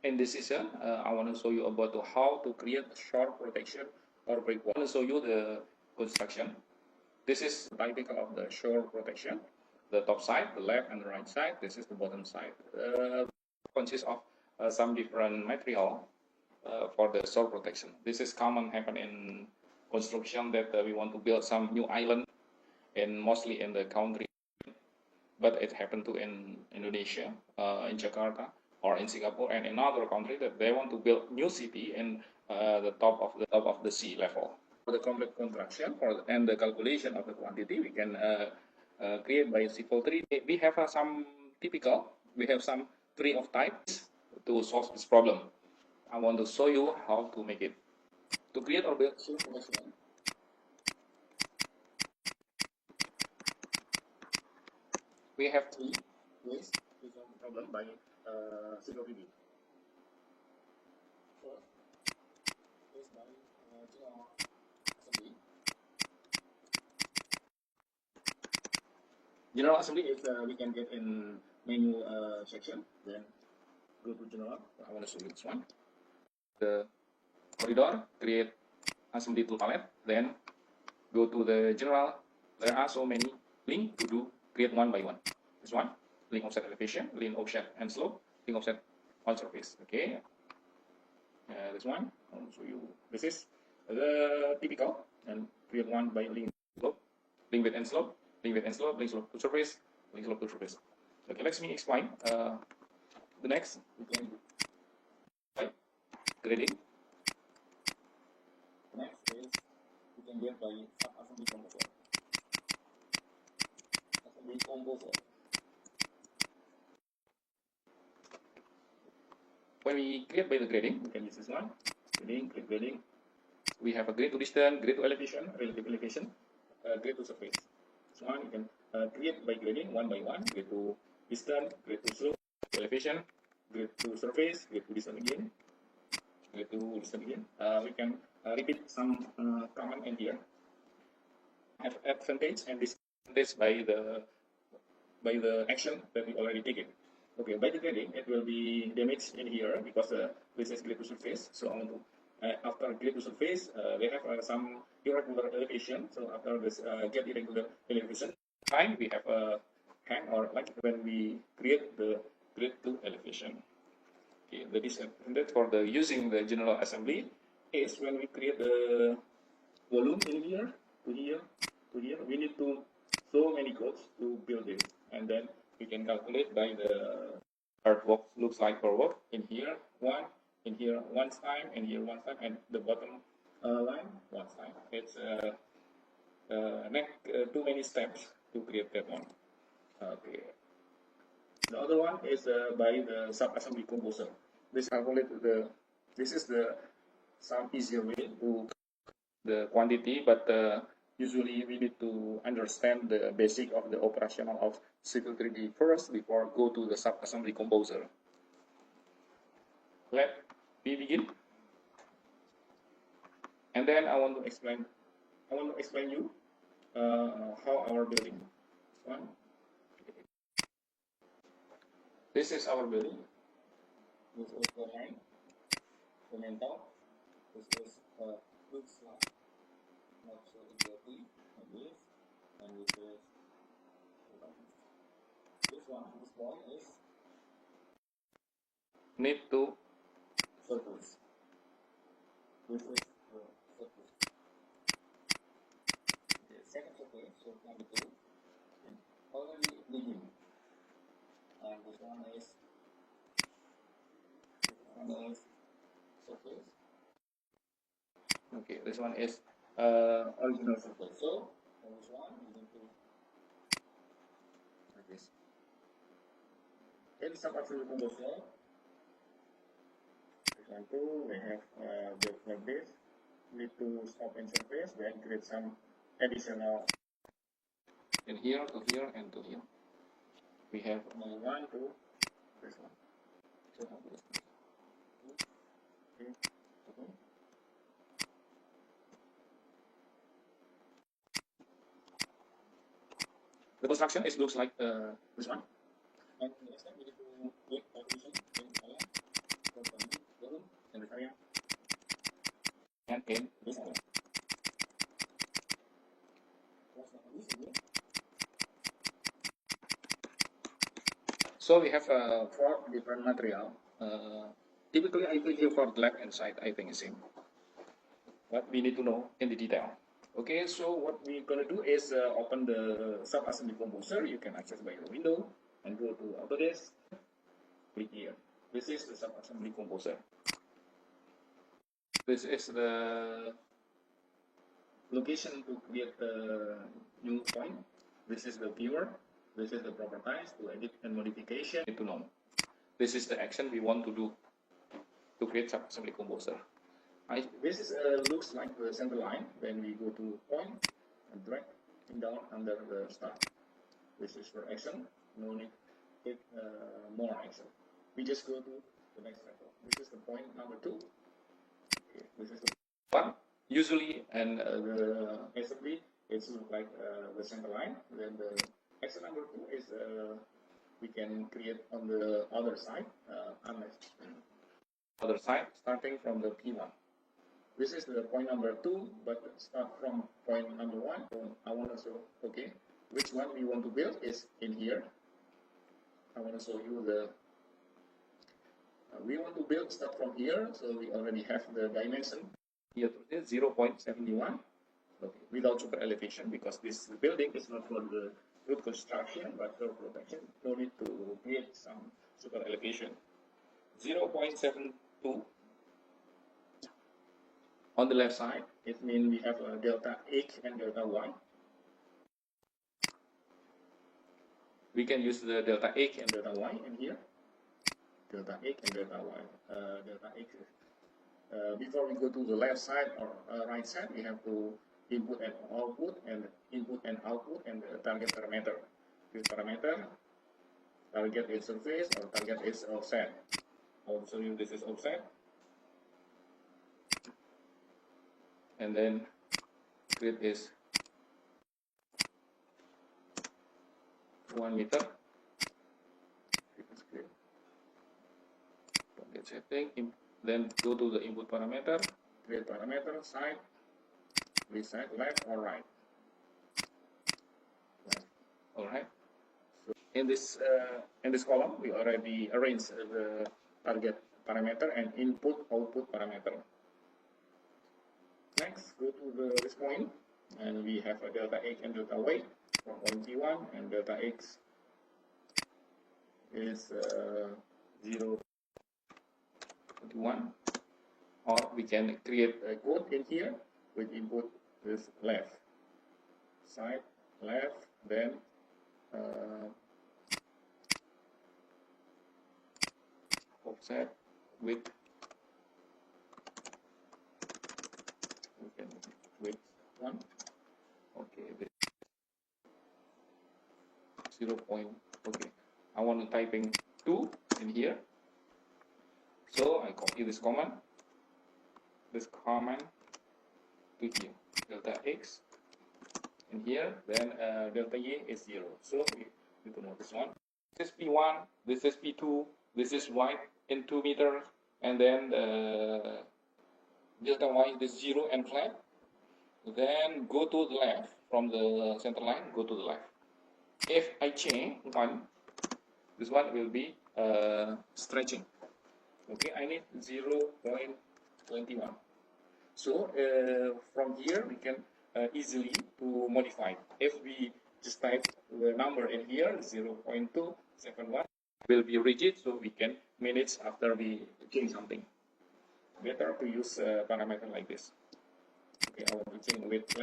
In this session, I want to show you about how to create shore protection or break wall. I want to show you the construction. This is typical of the shore protection. The top side, the left and the right side. This is the bottom side. Consists of some different material for the shore protection. This is common happen in construction that we want to build some new island, and mostly in the country. But it happened to in Indonesia, in Jakarta, or in Singapore, and in other country that they want to build new city in the top of the sea level. For the complete construction and the calculation of the quantity, we can create by simple tree. We have some typical. We have some tree of types to solve this problem. I want to show you how to make it. To create or build shore protection, we have three ways to solve the problem by single review. First is by general assembly. General assembly is we can get in menu section. Then go to general. I want to show you this one. The corridor, create assembly tool palette. Then go to the general. There are so many links to do. Create one by one. This one, link offset elevation, link offset and slope, link offset on surface. Okay. This one, I'll show you. This is the typical, and create one by link slope, link width and slope, link width and slope, link slope to surface, link slope to surface. Okay, let me explain. The next, we can do by grading. Next is we can get by sub-assembly composer. When we create by the grading, we can use this one. Grading, click grading. We have a grade to distance, grade to elevation, relative elevation, grade to surface. This one you can create by grading one by one. Grade to distance, grade to slope, elevation, grade to surface, grade to distance again, grade to distance again. We can repeat some command in here. Have advantage and disadvantage by the action that we already taken. Okay, by the grading, it will be damaged in here because this is grade to surface. So I want to, after grade to surface, we have some irregular elevation. So after this get irregular elevation, time we have a hang or like when we create the grade to elevation. Okay, the disadvantage for the using the general assembly is when we create the volume in here to here to here, we need to so many codes to build it, and then we can calculate by the artwork looks like per work in here one, in here one time, in here one time, and the bottom line one time. It's too many steps to create that one. Okay. The other one is by the sub-assembly composer. This calculate this is the some easier way to the quantity, but usually we need to understand the basic of the operational of Civil 3D first before go to the sub-assembly composer. Let me begin. And then I want to explain you how our building. One. This is our building. This is the line, the mental. This is looks like not so exactly like this, and this is this one is need to surface. This is the surface. The second surface, so number 2, already begin, and this one is surface. Okay, this one is original surface. So for this one, we need to like this. In sub-assembly composer, for example, we have built like this. Need to stop in surface, then create some additional in here to here and to here. We have only one to this one. So okay. The construction looks like this one. And next time we need to make calculation in column. and in this one. So we have 4 different material. Typically, I put here for left and side. I think it's same. What we need to know in the detail. Okay, so what we're gonna do is open the Subassembly composer. You can access by your window and go to Autodesk. Click here. This is the Subassembly composer. This is the location to create the new point. This is the viewer. This is the properties to edit and modification. To know. This is the action we want to do to create Subassembly composer. This is looks like the center line. Then we go to point and drag it down under the start. This is for action. No need to take more action. We just go to the next level. This is the point number 2. Okay, this is the one. Usually, and the assembly, it's like the center line. Then the action number 2 is we can create on the other side, other side, starting from the P1. This is the point number 2, but start from point number 1. So I want to show, okay, which one we want to build is in here. I want to show you the, we want to build start from here, so we already have the dimension. Here to 0.71, okay, without super elevation, because this building is not for the root construction, but for protection. No need to create some super elevation. 0.72. On the left side, it means we have a delta X and delta Y. We can use the delta X and delta Y in here. Delta X and delta Y. Delta X. Before we go to the left side or right side, we have to input and output and the target parameter. This parameter, target is surface or target is offset. I will show you this is offset. And then grid is 1 meter. Target setting. Then go to the input parameter, grid parameter, side, this side, left or right. All right. So in this column, we already arranged the target parameter and input/output parameter. Next, go to this point, and we have a delta X and delta Y from point P1, and delta X is 0.1, or we can create a code in here with input this left side, left, then offset with with 1. Okay, 0. Okay, I want to type in 2 in here, so I copy this command to here, delta X in here, then delta Y is 0. So we need to know this one. This is P1, this is P2, this is Y in 2 meters, and then delta Y is 0 and flat. Then go to the left from the center line, go to the left. If I change 1, this one will be stretching. Okay, I need 0.21. So from here we can easily to modify. If we just type the number in here, 0.271, will be rigid, so we can manage after we change something. Better to use a parameter like this. Okay, I want to change with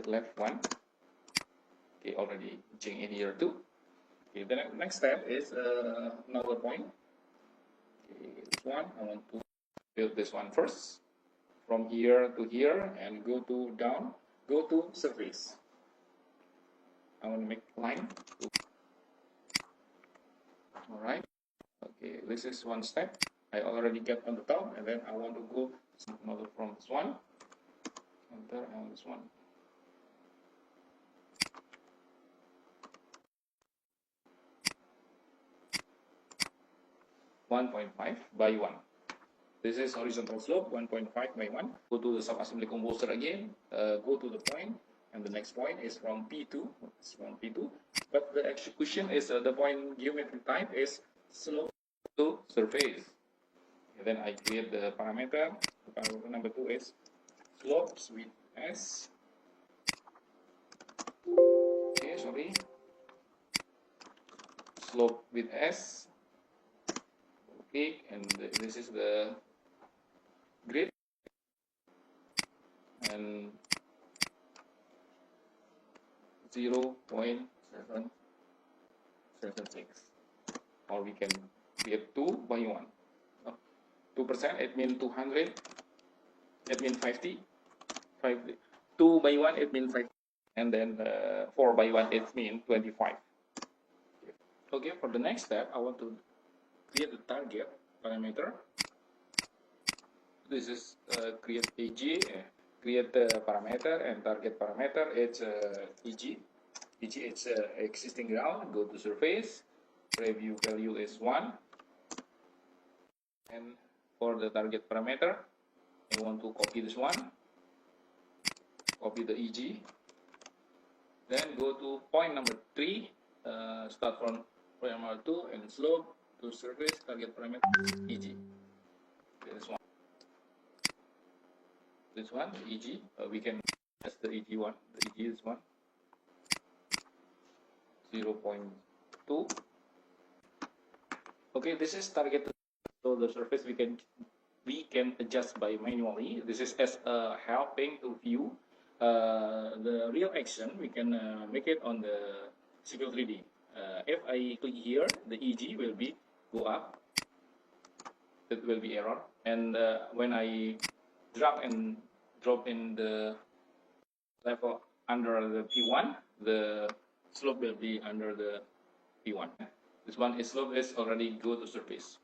left 1. Okay, already change in here too. Okay, the next step is another point. Okay, this one I want to build this one first, from here to here, and go to down, go to surface. I want to make line. All right. Okay, this is one step. I already get on the top, and then I want to go another from this one, enter, and this one. .5 by 1. This is horizontal slope 1.5 by 1. Go to the sub-assembly composer again, go to the point, and the next point is from P2. It's from P2. But the execution is the point geometry type is slope to surface. And then I create the parameter. The parameter number 2 is slopes with S. Okay, sorry. Slope with S. Okay, and this is the grid, and 0.776, or we can create 2 by 1. 2%, it means 200, it means 50. 2 by 1, it means 50, and then 4 by 1, it means 25. Okay, for the next step, I want to create the target parameter. This is create EG, create the parameter, and target parameter. It's EG. EG it's existing ground. Go to surface. Preview value is 1. And for the target parameter, I want to copy this one. Copy the EG. Then go to point number 3. Start from point number 2 and slope to surface. Target parameter EG. Okay, this one. This one, the EG, we can test the EG one. The EG is 0.2. Okay, this is target. So the surface we can adjust by manually. This is as helping to view the real action. We can make it on the Civil 3D. If I click here, the EG will be go up. It will be error. And when I drag and drop in the level under the P1, the slope will be under the P1. This one is slope is already go to surface.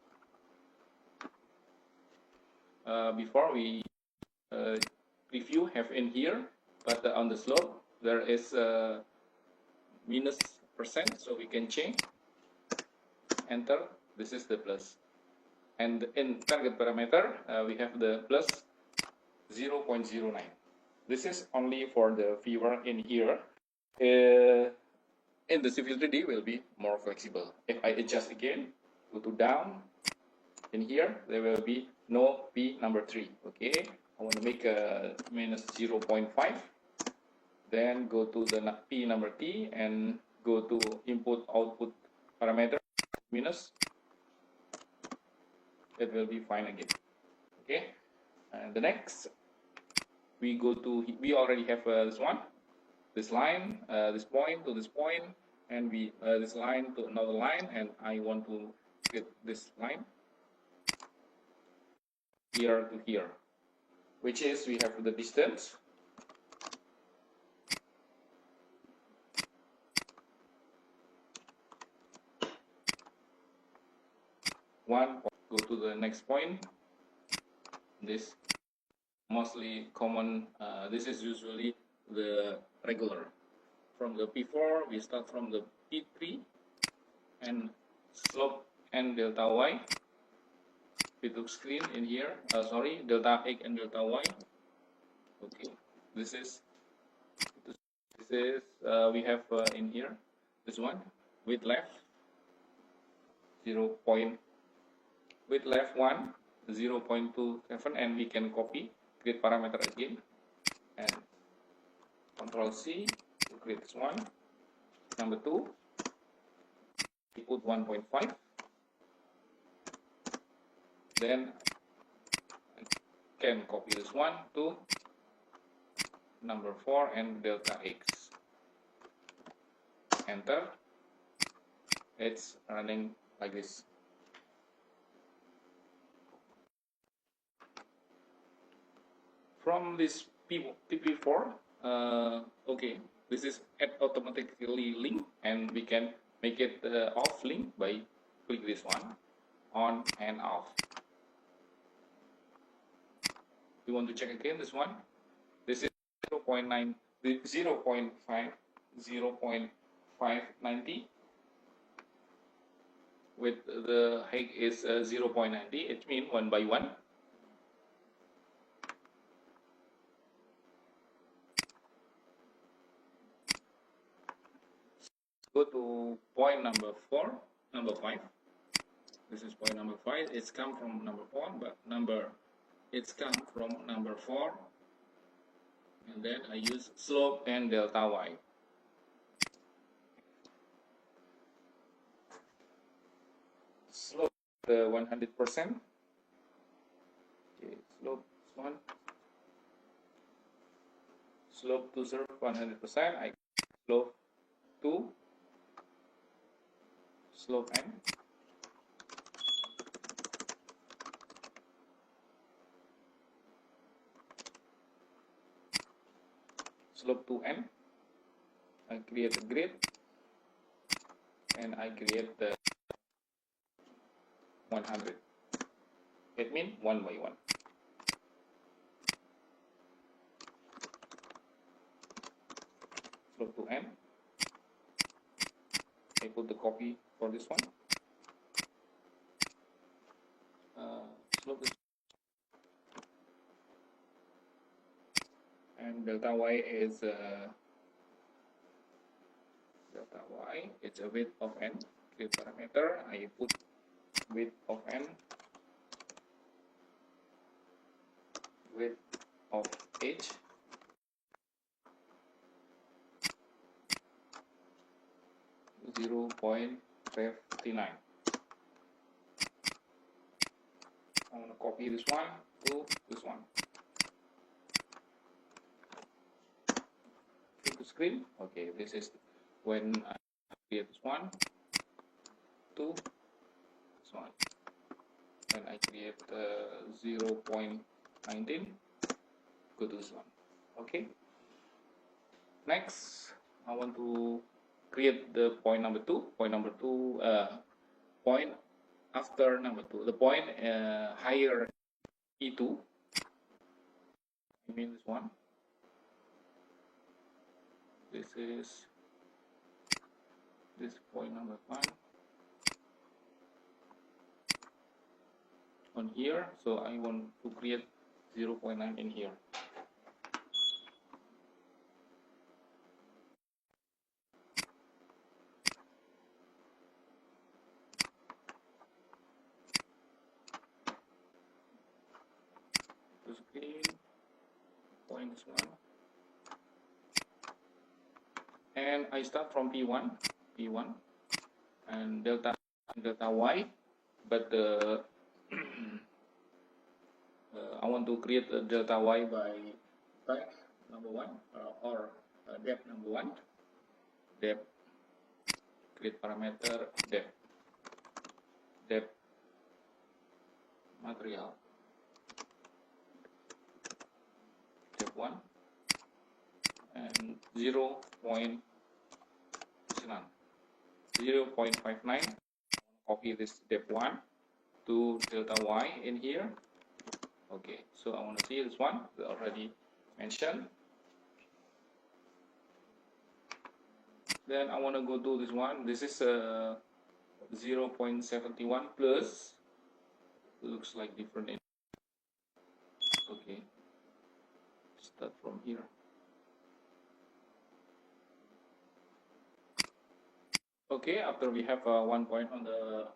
Before we preview have in here, but on the slope there is minus %, so we can change. Enter. This is the plus. And in target parameter, we have the plus 0.09. This is only for the viewer in here. In the Civil 3D will be more flexible. If I adjust again, go to down, in here there will be no P number 3. Okay, I want to make a minus 0.5. Then go to the P number T and go to input output parameter minus. It will be fine again. Okay, and the next we go to, we already have this one, this line, this point to this point, and we this line to another line, and I want to get this line here to here, which is we have the distance one. Go to the next point. This mostly common, this is usually the regular. From the P4 we start from the P3 and slope and delta y. We took screen in here, sorry, delta x and delta y. Okay, this is we have in here this one with left 0. With left 1 0.27, and we can copy, create parameter again, and Control C to create this one. Number 2, we put 1.5. Then I can copy this one to number 4 and delta x. Enter. It's running like this. From this PP4, okay, this is automatically link, and we can make it off link by click this one, on and off. We want to check again this one. This is 0.5, 0.590. With the height is 0.90. It means 1 by 1. go to point number 5. This is point number 5. It's come from number 4, but it's come from number 4. And then I use slope and delta y. Slope 100%. Okay, slope one. Slope to serve 100%. I slope 2. Slope n. Slope to n. I create a grid and I create the 100. It means 1 by 1. Slope to n. I put the copy for this one. Slope to and delta y is it's a width of n. Create parameter. I put width of n, width of h, .59. I'm going to copy this one to this one. Flip the screen. Okay, this is when I create this one, to this one. When I create 0.19, go to this one. Okay. Next, I want to create the point number 2. Point number 2, point after number 2. The point higher E2. I mean this one. This is this point number 1 on here. So I want to create 0.9 in here. Point this one, and I start from P1, and delta y, but I want to create a delta y by type number 1 or depth number 1. Depth, create parameter depth material. 1 and 0.59. Copy this depth 1 to delta y in here. Okay, so I want to see this one already mentioned. Then I want to go to this one. This is 0.71 plus. Looks like different. Okay. Start from here. Okay, after we have 1 point on the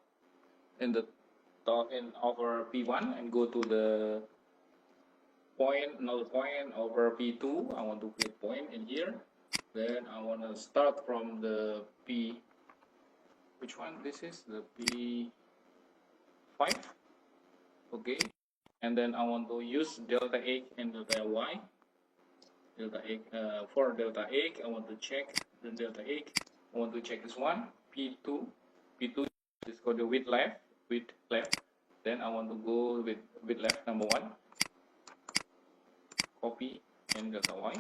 top in over P1 and go to the point, another point over P2. I want to create point in here. Then I want to start from the P. Which one? This is the P5. Okay, and then I want to use delta H and delta y. For delta H, I want to check the delta H. I want to check this one, P2 is called the width left. Then I want to go with width left number 1. Copy and delta y.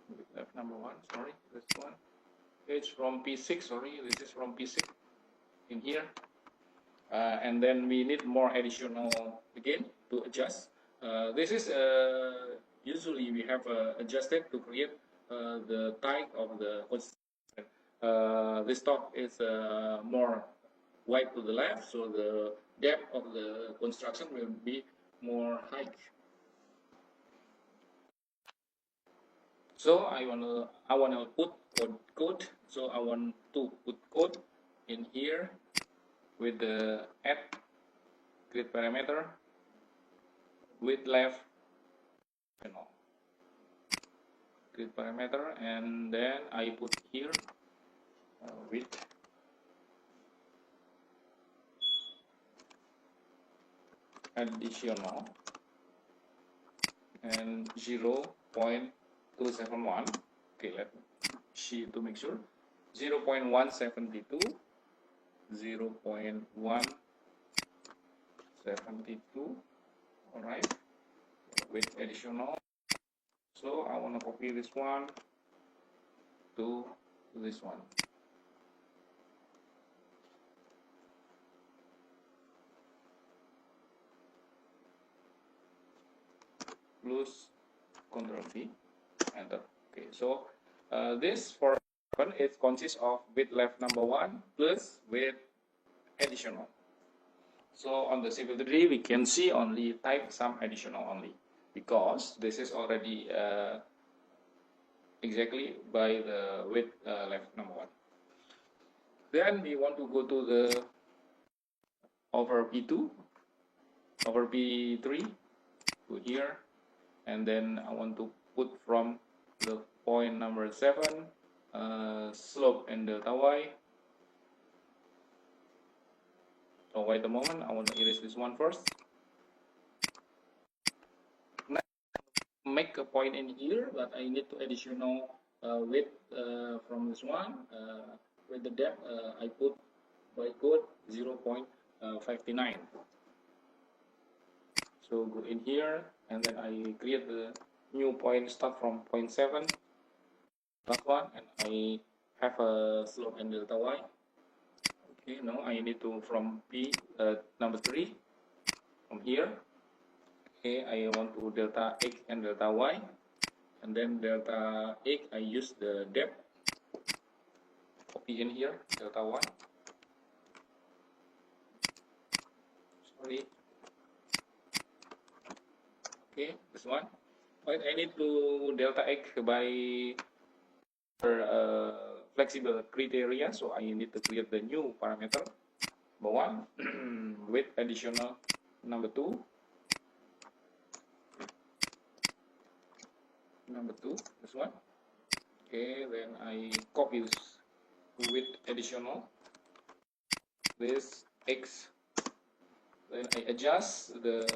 Width left number 1. Sorry, this one. It's from P6. Sorry, this is from P6 in here. And then we need more additional again to adjust. This is usually we have adjusted to create the type of the construction. This top is more wide to the left, so the depth of the construction will be more high. So I wanna put code. So I want to put code in here with the add grid parameter width left grid parameter, and then I put here width additional and 0.271. Okay, let me see to make sure. 0.172, 0.172. All right, with additional. So I want to copy this one to this one. Plus Ctrl V, enter. Okay, so this for it consists of width left number 1 plus width additional. So on the civil 3D we can see only type some additional only, because this is already exactly by the width left number 1. Then we want to go to the over P2, over P3, to here, and then I want to put from the point number 7 slope and delta y. So wait a moment, I want to erase this one first. Next, make a point in here, but I need to additional width from this one. With the depth, I put by code 0.59. So go in here, and then I create the new point, start from point 7, that one, and I have a slope and delta y. Okay, now I need to from P number 3 from here. Okay, I want to delta x and delta y, and then delta x I use the depth. Copy in here delta y. Sorry. Okay, this one. But I need to delta x by flexible criteria, so I need to create the new parameter number 1 with additional number 2, this one. Okay, then I copy this with additional this x, then I adjust the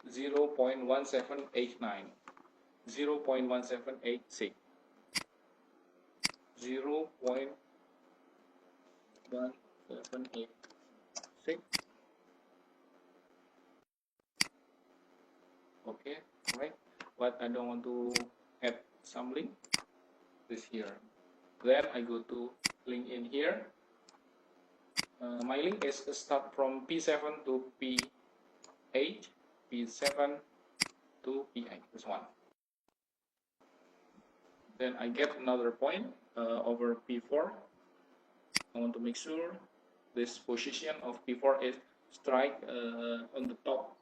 0.1789, 0.1786, 0.1786. Okay, right, but I don't want to add some link this here. Then I go to link in here. My link is start from P7 to P8, P7 to P8, this one. Then I get another point over P4. I want to make sure this position of P4 is strike on the top.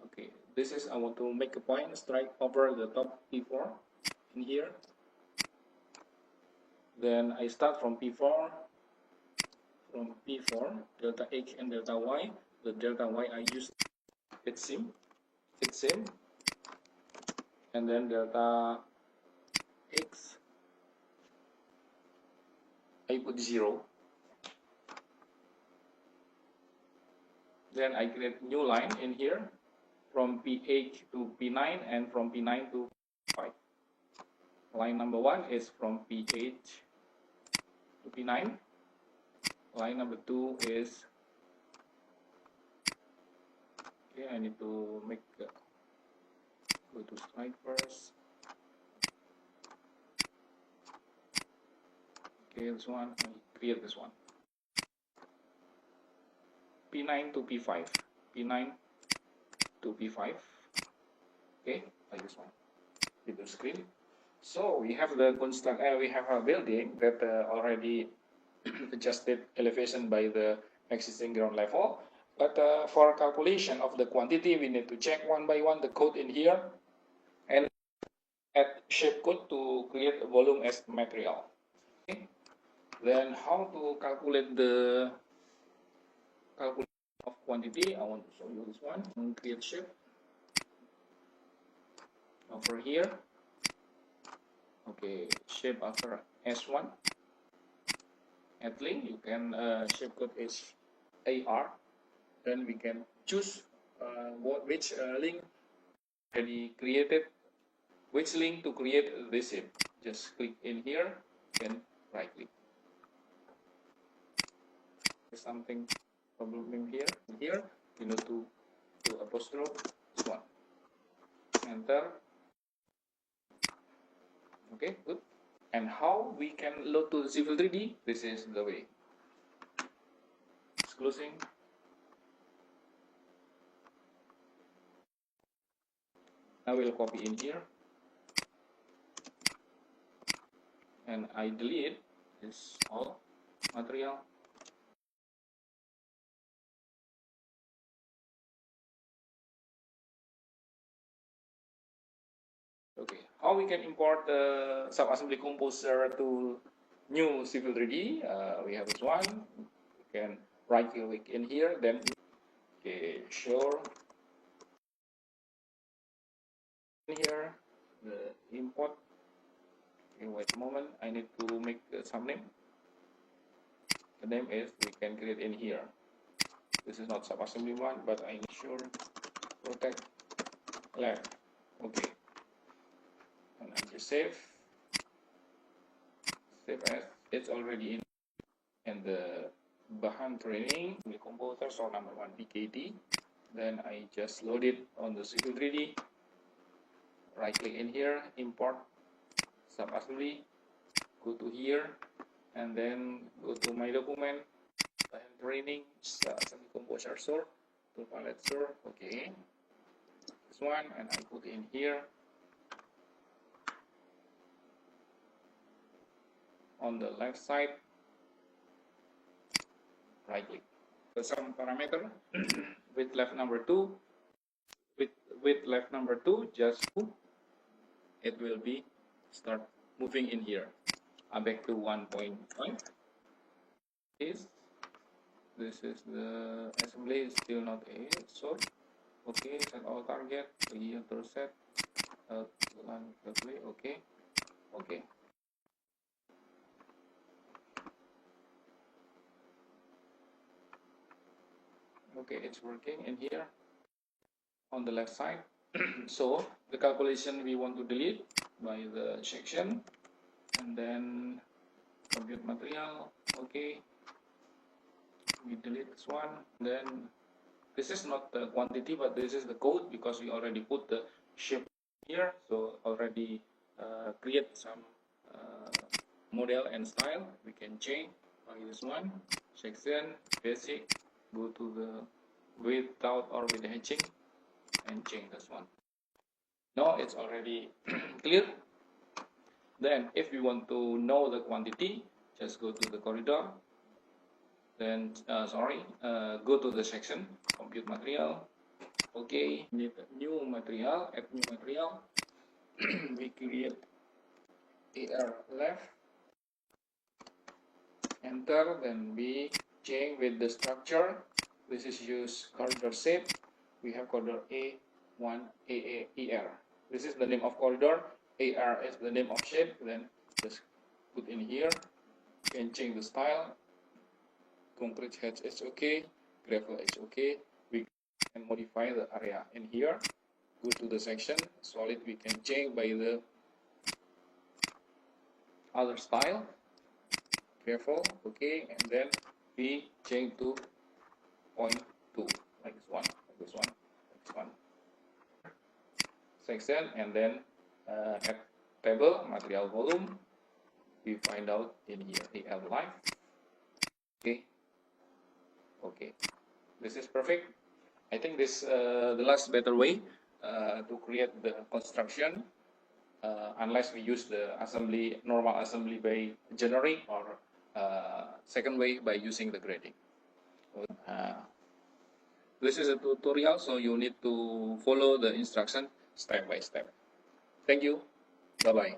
Okay, this is, I want to make a point, strike over the top P4 in here. Then I start from P4, delta x and delta y. The delta y I use its sim, and then delta x I put 0. Then I create new line in here from P8 to P9 and from P9 to P5. Line number 1 is from P8 to P9. Line number 2 is, okay, I need to make go to slide first. Okay, this one, I create this one. P9 to P5, P9 to P5. Okay, like this one. Hit the screen. So we have the construct. We have a building that already adjusted elevation by the existing ground level. But for calculation of the quantity, we need to check one by one the code in here and add shape code to create a volume as material. Okay. Then how to calculate the calculation of quantity? I want to show you this one. Create shape over here. Okay, shape after S1. Add link, you can shape code is AR. Then we can choose which link already created, which link to create this shape. Just click in here and right click. There's something problem here. Here you need to do apostrophe this one. Enter. Okay, good. And how we can load to Civil 3D? This is the way. It's closing. I will copy in here and I delete this all material. Okay, how we can import the Subassembly Composer to new Civil 3D? We have this one. You can right click in here, then okay, sure. In here, the import. Okay, wait a moment. I need to make some name. The name is we can create in here. This is not Subassembly one, but I need sure protect left. Okay. And I just save as it's already in, and the bahan training the composer source number 1 PKD. Then I just load it on the Civil 3D. Right click in here, import Subassembly, go to here, and then go to my document, bahan training, Subassembly composer source, to palette source. Okay, this one, and I put in here. On the left side, right click. Some parameter with left number 2, with left number 2, just it will be start moving in here. Back to 1.5. This is the assembly is still not a so okay, set all target, here to set okay. Okay, it's working in here on the left side. So the calculation we want to delete by the section, and then compute material. Okay, we delete this one. Then this is not the quantity, but this is the code because we already put the shape here, so already create some model and style. We can change by this one section basic, go to the without or with the hatching and change this one. Now it's already clear. Then if we want to know the quantity, just go to the corridor, then go to the section compute material. Okay, need a new material, add new material. We create AR left, enter, then we change with the structure. This is use corridor shape. We have corridor A1 AAER. This is the name of corridor. AR is the name of shape. Then just put in here. You can change the style. Concrete heads is okay. Gravel is okay. We can modify the area in here. Go to the section. Solid we can change by the other style. Careful. Okay. And then we change to 0.2 like this one, like this one, like this one. Section, and then at table material volume we find out in here AL life. Okay, this is perfect. I think this the last better way to create the construction, unless we use the assembly, normal assembly by generic, or second way by using the grading. This is a tutorial, so you need to follow the instruction step by step. Thank you. Bye-bye.